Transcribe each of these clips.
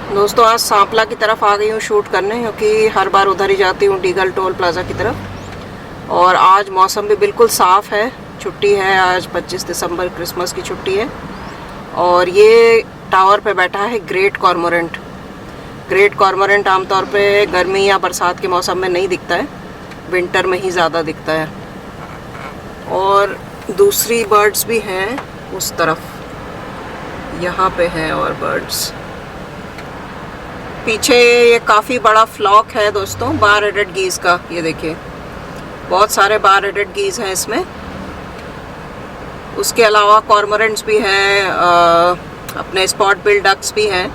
दोस्तों आज सांपला की तरफ आ गई हूँ शूट करने, क्योंकि हर बार उधर ही जाती हूँ डीगल टोल प्लाजा की तरफ। और आज मौसम भी बिल्कुल साफ़ है, छुट्टी है आज 25 दिसंबर, क्रिसमस की छुट्टी है। और ये टावर पे बैठा है ग्रेट कॉर्मोरेंट। ग्रेट कॉर्मोरेंट आमतौर पे गर्मी या बरसात के मौसम में नहीं दिखता है, विंटर में ही ज़्यादा दिखता है। और दूसरी बर्ड्स भी हैं उस तरफ, यहाँ पे हैं और बर्ड्स। पीछे ये काफ़ी बड़ा फ्लॉक है दोस्तों बार हेडेड गीज़ का, ये देखिए बहुत सारे बार हेडेड गीज़ हैं इसमें। उसके अलावा कॉर्मोरेंट्स भी हैं, अपने स्पॉट बिल डक्स भी हैं।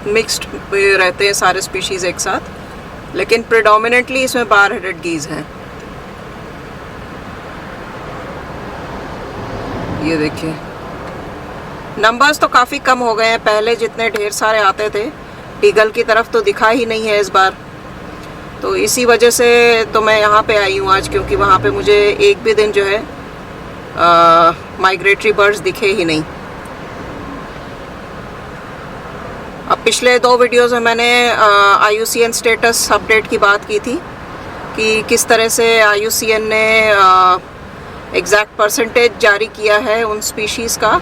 मिक्स्ड रहते हैं सारे स्पीशीज़ एक साथ, लेकिन प्रेडोमिनेटली इसमें बार हेडेड गीज़ हैं। ये देखिए नंबर्स तो काफ़ी कम हो गए हैं, पहले जितने ढेर सारे आते थे डीगल की तरफ तो दिखा ही नहीं है इस बार। तो इसी वजह से तो मैं यहाँ पे आई हूँ आज, क्योंकि वहाँ पे मुझे एक भी दिन जो है माइग्रेटरी बर्ड्स दिखे ही नहीं। अब पिछले 2 वीडियोज़ में मैंने IUCN स्टेटस अपडेट की बात की थी कि किस तरह से IUCN ने एग्जैक्ट परसेंटेज जारी किया है उन स्पीशीज़ का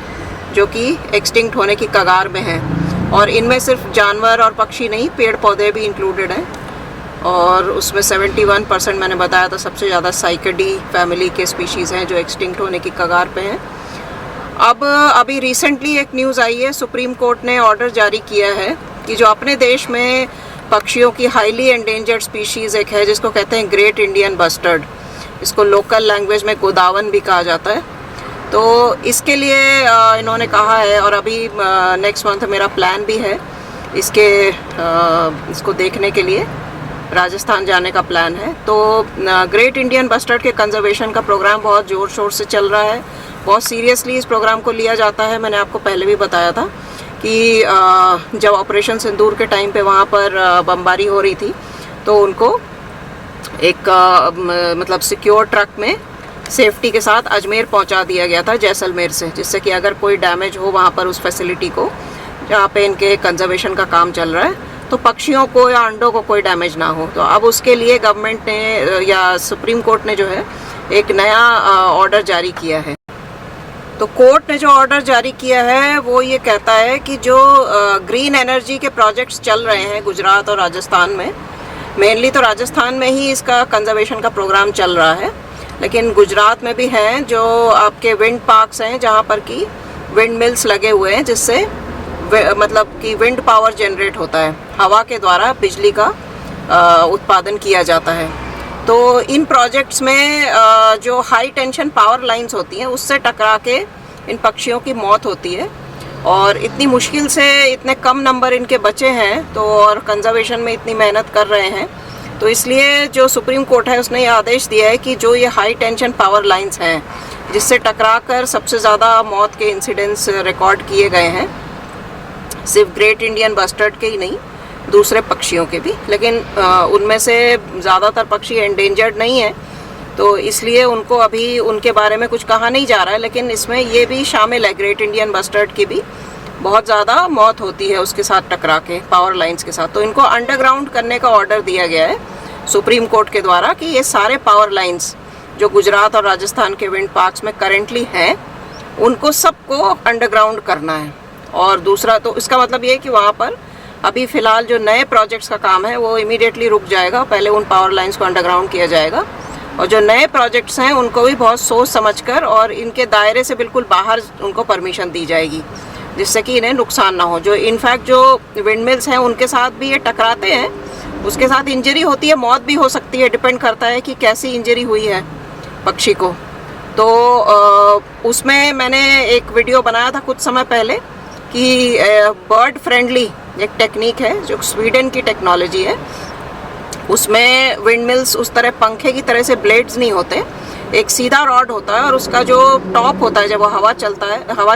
जो कि एक्सटिंक्ट होने की कगार में हैं। और इनमें सिर्फ जानवर और पक्षी नहीं, पेड़ पौधे भी इंक्लूडेड हैं। और उसमें 71% मैंने बताया था सबसे ज़्यादा साइकेडी फैमिली के स्पीशीज़ हैं जो एक्सटिंक्ट होने की कगार पे हैं। अब अभी रिसेंटली एक न्यूज़ आई है, सुप्रीम कोर्ट ने ऑर्डर जारी किया है कि जो अपने देश में पक्षियों की हाईली एंडेंजर्ड स्पीशीज़ एक है जिसको कहते हैं ग्रेट इंडियन बस्टर्ड, इसको लोकल लैंग्वेज में गोदावन भी कहा जाता है। तो इसके लिए इन्होंने कहा है, और अभी नेक्स्ट मंथ मेरा प्लान भी है इसको देखने के लिए, राजस्थान जाने का प्लान है। तो ग्रेट इंडियन बस्टर्ड के कंजर्वेशन का प्रोग्राम बहुत ज़ोर शोर से चल रहा है, बहुत सीरियसली इस प्रोग्राम को लिया जाता है। मैंने आपको पहले भी बताया था कि जब ऑपरेशन सिंदूर के टाइम पे वहाँ पर बमबारी हो रही थी तो उनको एक मतलब सिक्योर ट्रक में सेफ्टी के साथ अजमेर पहुंचा दिया गया था जैसलमेर से, जिससे कि अगर कोई डैमेज हो वहाँ पर उस फैसिलिटी को जहाँ पे इनके कंजर्वेशन का काम चल रहा है तो पक्षियों को या अंडों को कोई डैमेज ना हो। तो अब उसके लिए गवर्नमेंट ने या सुप्रीम कोर्ट ने जो है एक नया ऑर्डर जारी किया है। तो कोर्ट ने जो ऑर्डर जारी किया है वो ये कहता है कि जो ग्रीन एनर्जी के प्रोजेक्ट्स चल रहे हैं गुजरात और राजस्थान में, मेनली तो राजस्थान में ही इसका कंजर्वेशन का प्रोग्राम चल रहा है, लेकिन गुजरात में भी हैं जो आपके विंड पार्क्स हैं जहाँ पर कि विंड मिल्स लगे हुए हैं, जिससे मतलब कि विंड पावर जनरेट होता है, हवा के द्वारा बिजली का उत्पादन किया जाता है। तो इन प्रोजेक्ट्स में जो हाई टेंशन पावर लाइंस होती हैं उससे टकरा के इन पक्षियों की मौत होती है। और इतनी मुश्किल से इतने कम नंबर इनके बचे हैं, तो और कंजर्वेशन में इतनी मेहनत कर रहे हैं, तो इसलिए जो सुप्रीम कोर्ट है उसने ये आदेश दिया है कि जो ये हाई टेंशन पावर लाइंस हैं जिससे टकराकर सबसे ज़्यादा मौत के इंसिडेंट्स रिकॉर्ड किए गए हैं, सिर्फ ग्रेट इंडियन बस्टर्ड के ही नहीं दूसरे पक्षियों के भी, लेकिन उनमें से ज़्यादातर पक्षी एंडेंजर्ड नहीं है, तो इसलिए उनको अभी उनके बारे में कुछ कहा नहीं जा रहा है। लेकिन इसमें ये भी शामिल है, ग्रेट इंडियन बस्टर्ड की भी बहुत ज़्यादा मौत होती है उसके साथ टकरा के पावर लाइंस के साथ। तो इनको अंडरग्राउंड करने का ऑर्डर दिया गया है सुप्रीम कोर्ट के द्वारा कि ये सारे पावर लाइंस जो गुजरात और राजस्थान के विंड पार्क्स में करेंटली हैं उनको सबको अंडरग्राउंड करना है। और दूसरा तो इसका मतलब ये है कि वहाँ पर अभी फ़िलहाल जो नए प्रोजेक्ट्स का काम है वो इमीडिएटली रुक जाएगा, पहले उन पावर लाइंस को अंडरग्राउंड किया जाएगा। और जो नए प्रोजेक्ट्स हैं उनको भी बहुत सोच समझकर और इनके दायरे से बिल्कुल बाहर उनको परमिशन दी जाएगी, जिससे कि इन्हें नुकसान ना हो। जो इनफैक्ट जो विंड मिल्स हैं उनके साथ भी ये टकराते हैं, उसके साथ इंजरी होती है, मौत भी हो सकती है, डिपेंड करता है कि कैसी इंजरी हुई है पक्षी को। तो उसमें मैंने एक वीडियो बनाया था कुछ समय पहले कि बर्ड फ्रेंडली एक टेक्निक है जो स्वीडन की टेक्नोलॉजी है, उसमें विंड मिल्स उस तरह पंखे की तरह से ब्लेड्स नहीं होते, एक सीधा रॉड होता है और उसका जो टॉप होता है जब वो हवा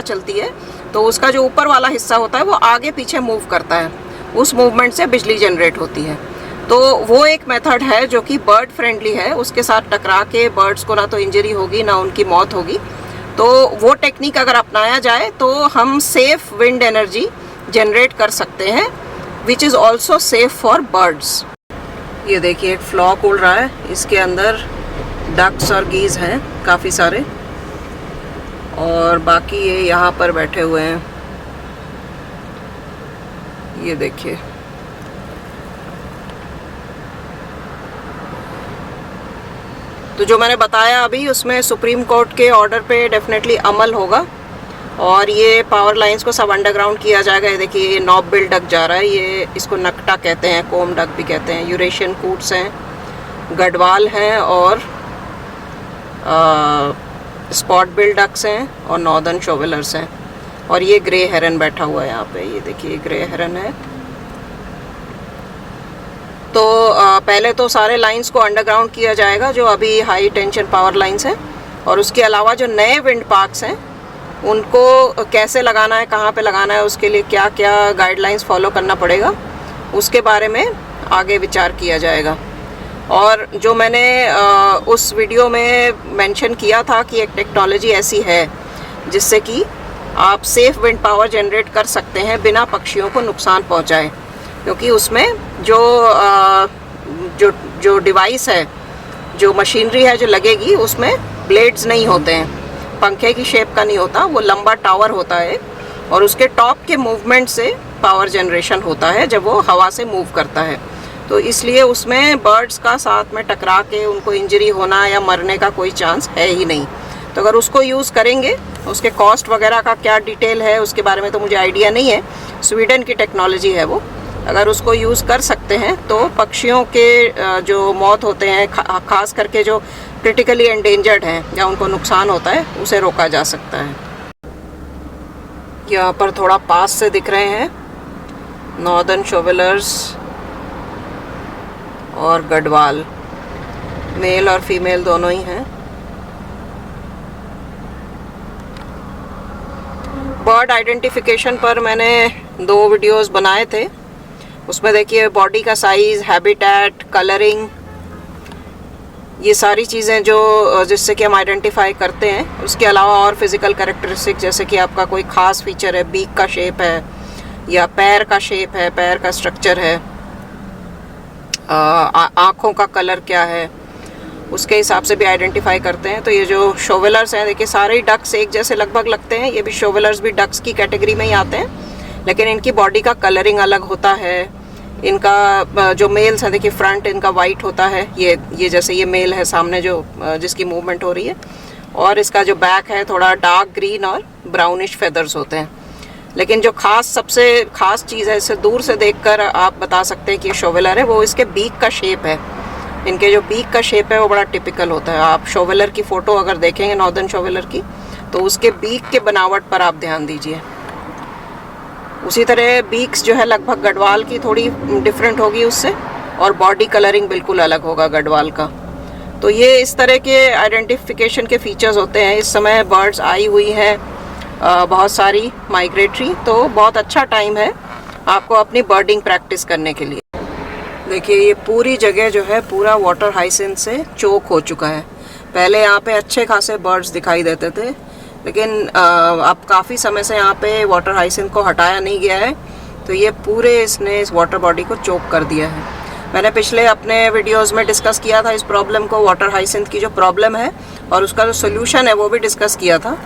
चलती है तो उसका जो ऊपर वाला हिस्सा होता है वो आगे पीछे मूव करता है, उस मूवमेंट से बिजली जनरेट होती है। तो वो एक मेथड है जो कि बर्ड फ्रेंडली है, उसके साथ टकरा के बर्ड्स को ना तो इंजरी होगी ना उनकी मौत होगी। तो वो टेक्निक अगर अपनाया जाए तो हम सेफ विंड एनर्जी जनरेट कर सकते हैं, which is also safe for birds. ये देखिए एक फ्लॉक उड़ रहा है, इसके अंदर डक्स और गीज हैं काफ़ी सारे, और बाकी ये यहाँ पर बैठे हुए हैं। ये देखिए तो जो मैंने बताया अभी उसमें सुप्रीम कोर्ट के ऑर्डर पे डेफिनेटली अमल होगा, और ये पावर लाइंस को सब अंडरग्राउंड किया जाएगा। ये देखिए ये नॉब बिल डक जा रहा है, ये इसको नकटा कहते हैं, कोम डक भी कहते हैं। यूरेशियन कूट्स हैं, गढ़वाल हैं, और स्पॉट बिल डक्स हैं, और नॉर्दर्न शोवेलर्स हैं, और ये ग्रे हेरन बैठा हुआ है यहाँ पे। ये देखिए ग्रे हेरन है। तो पहले तो सारे लाइंस को अंडरग्राउंड किया जाएगा जो अभी हाई टेंशन पावर लाइंस हैं, और उसके अलावा जो नए विंड पार्क्स हैं उनको कैसे लगाना है, कहाँ पे लगाना है, उसके लिए क्या क्या गाइडलाइंस फॉलो करना पड़ेगा, उसके बारे में आगे विचार किया जाएगा। और जो मैंने उस वीडियो में मेंशन किया था कि एक टेक्नोलॉजी ऐसी है जिससे कि आप सेफ विंड पावर जनरेट कर सकते हैं बिना पक्षियों को नुकसान पहुंचाए, क्योंकि उसमें जो डिवाइस है, जो मशीनरी है जो लगेगी, उसमें ब्लेड्स नहीं होते हैं, पंखे की शेप का नहीं होता, वो लंबा टावर होता है, और उसके टॉप के मूवमेंट से पावर जनरेशन होता है जब वो हवा से मूव करता है। तो इसलिए उसमें बर्ड्स का साथ में टकरा के उनको इंजरी होना या मरने का कोई चांस है ही नहीं। तो अगर उसको यूज़ करेंगे, उसके कॉस्ट वगैरह का क्या डिटेल है उसके बारे में तो मुझे आइडिया नहीं है, स्वीडन की टेक्नोलॉजी है वो। अगर उसको यूज़ कर सकते हैं तो पक्षियों के जो मौत होते हैं, खास करके जो क्रिटिकली एंडेंजर्ड हैं या उनको नुकसान होता है, उसे रोका जा सकता है। यहाँ पर थोड़ा पास से दिख रहे हैं नॉर्दर्न शोवेलर्स और गढ़वाल, मेल और फीमेल दोनों ही हैं। बर्ड आइडेंटिफिकेशन पर मैंने 2 वीडियोस बनाए थे, उसमें देखिए बॉडी का साइज़, हैबिटेट, कलरिंग, ये सारी चीज़ें जो जिससे कि हम आइडेंटिफाई करते हैं। उसके अलावा और फिज़िकल कैरेक्टरिस्टिक, जैसे कि आपका कोई ख़ास फीचर है, बीक का शेप है या पैर का शेप है, पैर का स्ट्रक्चर है, आँखों का कलर क्या है, उसके हिसाब से भी आइडेंटिफाई करते हैं। तो ये जो शोवेलर्स हैं, देखिए सारे ही डक्स एक जैसे लगभग लगते हैं, ये भी शोवेलर्स भी डक्स की कैटेगरी में ही आते हैं, लेकिन इनकी बॉडी का कलरिंग अलग होता है। इनका जो मेल्स हैं, देखिए फ्रंट इनका वाइट होता है, ये जैसे ये मेल है सामने जो जिसकी मूवमेंट हो रही है, और इसका जो बैक है थोड़ा डार्क ग्रीन और ब्राउनिश फेदर्स होते हैं। लेकिन जो सबसे खास चीज़ है, इसे दूर से देखकर आप बता सकते हैं कि ये शोवेलर है, वो इसके बीक का शेप है। इनके जो बीक का शेप है वो बड़ा टिपिकल होता है। आप शोवेलर की फ़ोटो अगर देखेंगे, नॉर्दर्न शोवेलर की, तो उसके बीक के बनावट पर आप ध्यान दीजिए। उसी तरह बीक्स जो है लगभग गढ़वाल की थोड़ी डिफरेंट होगी उससे, और बॉडी कलरिंग बिल्कुल अलग होगा गढ़वाल का। तो ये इस तरह के आइडेंटिफिकेशन के फीचर्स होते हैं। इस समय बर्ड्स आई हुई हैं बहुत सारी माइग्रेटरी, तो बहुत अच्छा टाइम है आपको अपनी बर्डिंग प्रैक्टिस करने के लिए। देखिए ये पूरी जगह जो है पूरा वाटर हाइसिंथ से चोक हो चुका है। पहले यहाँ पे अच्छे खासे बर्ड्स दिखाई देते थे, लेकिन अब काफ़ी समय से यहाँ पे वाटर हाइसिंथ को हटाया नहीं गया है, तो ये पूरे इसने इस वाटर बॉडी को चोक कर दिया है। मैंने पिछले अपने वीडियोस में डिस्कस किया था इस प्रॉब्लम को, वाटर हाइसिंथ की जो प्रॉब्लम है और उसका जो सोल्यूशन है वो भी डिस्कस किया था।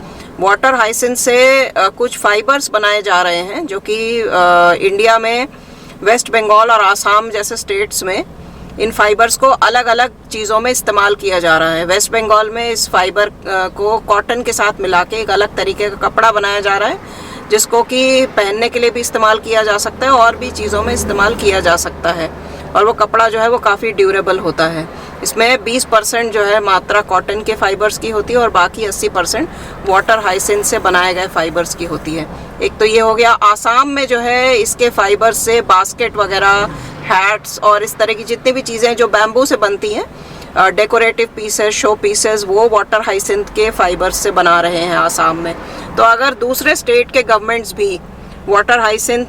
वाटर हाइसिंथ से कुछ फाइबर्स बनाए जा रहे हैं जो कि इंडिया में वेस्ट बंगाल और आसाम जैसे स्टेट्स में इन फाइबर्स को अलग अलग चीज़ों में इस्तेमाल किया जा रहा है। वेस्ट बंगाल में इस फाइबर को कॉटन के साथ मिला के एक अलग तरीके का कपड़ा बनाया जा रहा है, जिसको कि पहनने के लिए भी इस्तेमाल किया जा सकता है और भी चीज़ों में इस्तेमाल किया जा सकता है, और वो कपड़ा जो है वो काफ़ी ड्यूरेबल होता है। इसमें 20% जो है मात्रा कॉटन के फाइबर्स की होती है और बाकी 80% वाटर हाइसिंथ से बनाए गए फाइबर्स की होती है। एक तो ये हो गया। आसाम में जो है इसके फाइबर्स से बास्केट वगैरह, हैट्स और इस तरह की जितनी भी चीज़ें जो बैम्बू से बनती हैं, डेकोरेटिव पीसेस, शो पीसेस, वो वाटर हाइसिंथ के फाइबर्स से बना रहे हैं आसाम में। तो अगर दूसरे स्टेट के गवर्नमेंट्स भी वाटर हाइसिंथ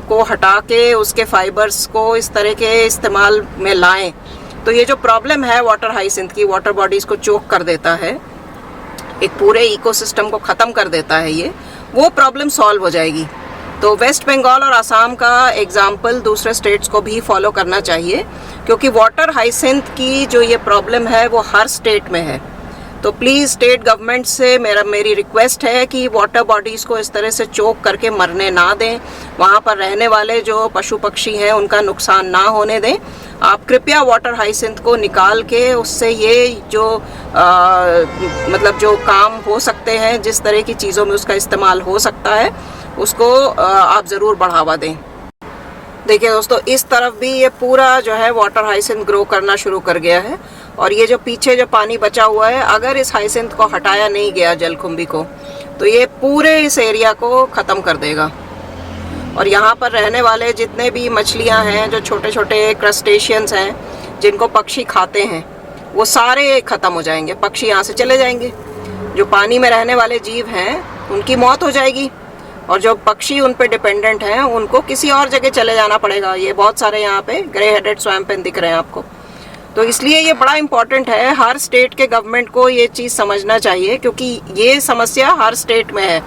को हटा के उसके फाइबर्स को इस तरह के इस्तेमाल में लाएं, तो ये जो प्रॉब्लम है वाटर हाइसिंथ की, वाटर बॉडीज़ को चोक कर देता है, एक पूरे इकोसिस्टम को ख़त्म कर देता है ये, वो प्रॉब्लम सॉल्व हो जाएगी। तो वेस्ट बंगाल और असम का एग्जाम्पल दूसरे स्टेट्स को भी फॉलो करना चाहिए, क्योंकि वाटर हाइसिंथ की जो ये प्रॉब्लम है वो हर स्टेट में है। तो प्लीज़ स्टेट गवर्नमेंट से मेरी रिक्वेस्ट है कि वाटर बॉडीज़ को इस तरह से चोक करके मरने ना दें, वहाँ पर रहने वाले जो पशु पक्षी हैं उनका नुकसान ना होने दें। आप कृपया वाटर हाइसिंथ को निकाल के उससे ये जो मतलब जो काम हो सकते हैं, जिस तरह की चीज़ों में उसका इस्तेमाल हो सकता है, उसको आप ज़रूर बढ़ावा दें। देखिए दोस्तों, इस तरफ भी ये पूरा जो है वाटर हाइसिंथ ग्रो करना शुरू कर गया है, और ये जो पीछे जो पानी बचा हुआ है, अगर इस हाइसिंथ को हटाया नहीं गया, जलकुंभी को, तो ये पूरे इस एरिया को ख़त्म कर देगा। और यहाँ पर रहने वाले जितने भी मछलियाँ हैं, जो छोटे छोटे क्रस्टेशियंस हैं जिनको पक्षी खाते हैं, वो सारे ख़त्म हो जाएंगे। पक्षी यहाँ से चले जाएंगे, जो पानी में रहने वाले जीव हैं उनकी मौत हो जाएगी, और जो पक्षी उन पे डिपेंडेंट हैं उनको किसी और जगह चले जाना पड़ेगा। ये बहुत सारे यहाँ पे ग्रे हेडेड स्वैम्प पेन दिख रहे हैं आपको। तो इसलिए ये बड़ा इम्पॉर्टेंट है, हर स्टेट के गवर्नमेंट को ये चीज़ समझना चाहिए, क्योंकि ये समस्या हर स्टेट में है।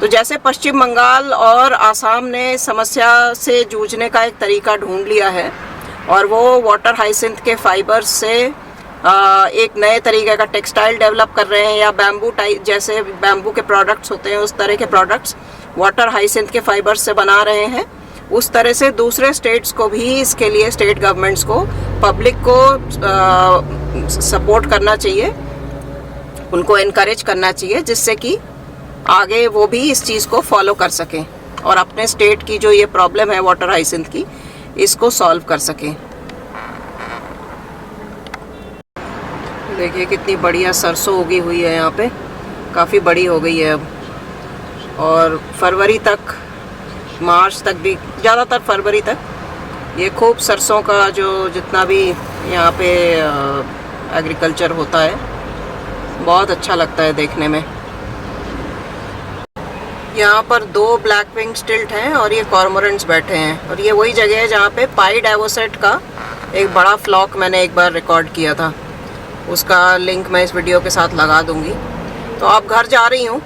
तो जैसे पश्चिम बंगाल और आसाम ने समस्या से जूझने का एक तरीका ढूंढ लिया है, और वो वाटर हाइसिंथ के फाइबर्स से एक नए तरीके का टेक्सटाइल डेवलप कर रहे हैं, या बैम्बू टाइप, जैसे बैम्बू के प्रोडक्ट्स होते हैं उस तरह के प्रोडक्ट्स वाटर हाइसिंथ के फाइबर्स से बना रहे हैं। उस तरह से दूसरे स्टेट्स को भी इसके लिए स्टेट गवर्नमेंट्स को, पब्लिक को सपोर्ट करना चाहिए, उनको इनकरेज करना चाहिए, जिससे कि आगे वो भी इस चीज़ को फॉलो कर सकें और अपने स्टेट की जो ये प्रॉब्लम है वाटर हाइसिंथ की, इसको सॉल्व कर सकें। देखिए कितनी बढ़िया सरसों उगी हुई है यहाँ पे, काफ़ी बड़ी हो गई है अब, और फरवरी तक, मार्च तक भी, ज़्यादातर फरवरी तक ये खूब सरसों का जो जितना भी यहाँ पे एग्रीकल्चर होता है, बहुत अच्छा लगता है देखने में। यहाँ पर 2 ब्लैक विंग स्टिल्ट हैं और ये कॉर्मोरेंट्स बैठे हैं, और ये वही जगह है जहाँ पे पाइड एवोसेट का एक बड़ा फ्लॉक मैंने एक बार रिकॉर्ड किया था, उसका लिंक मैं इस वीडियो के साथ लगा दूँगी। तो अब घर जा रही हूँ।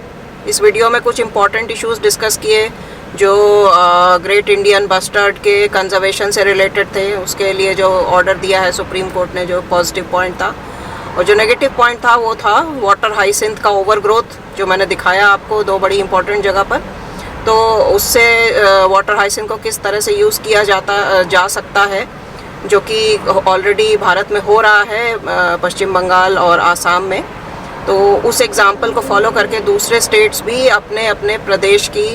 इस वीडियो में कुछ इम्पॉर्टेंट इश्यूज़ डिस्कस किए जो ग्रेट इंडियन बस्टर्ड के कंजर्वेशन से रिलेटेड थे, उसके लिए जो ऑर्डर दिया है सुप्रीम कोर्ट ने, जो पॉजिटिव पॉइंट था, और जो नेगेटिव पॉइंट था वो था वाटर हाइसिंथ का ओवर ग्रोथ, जो मैंने दिखाया आपको 2 बड़ी इंपॉर्टेंट जगह पर। तो उससे वाटर हाइसिंथ को किस तरह से यूज़ किया जा सकता है, जो कि ऑलरेडी भारत में हो रहा है, पश्चिम बंगाल और आसाम में। तो उस एग्जाम्पल को फॉलो करके दूसरे स्टेट्स भी अपने अपने प्रदेश की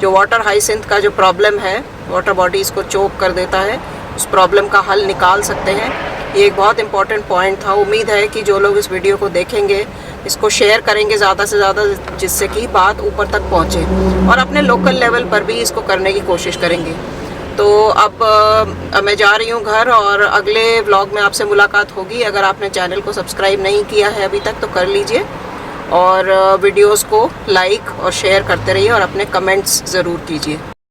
जो वाटर हाइसिंथ का जो प्रॉब्लम है, वाटर बॉडीज़ को चोक कर देता है, उस प्रॉब्लम का हल निकाल सकते हैं। ये एक बहुत इंपॉर्टेंट पॉइंट था। उम्मीद है कि जो लोग इस वीडियो को देखेंगे, इसको शेयर करेंगे ज़्यादा से ज़्यादा, जिससे कि बात ऊपर तक पहुँचे, और अपने लोकल लेवल पर भी इसको करने की कोशिश करेंगे। तो अब मैं जा रही हूँ घर, और अगले व्लॉग में आपसे मुलाकात होगी। अगर आपने चैनल को सब्सक्राइब नहीं किया है अभी तक तो कर लीजिए, और वीडियोस को लाइक और शेयर करते रहिए, और अपने कमेंट्स ज़रूर कीजिए।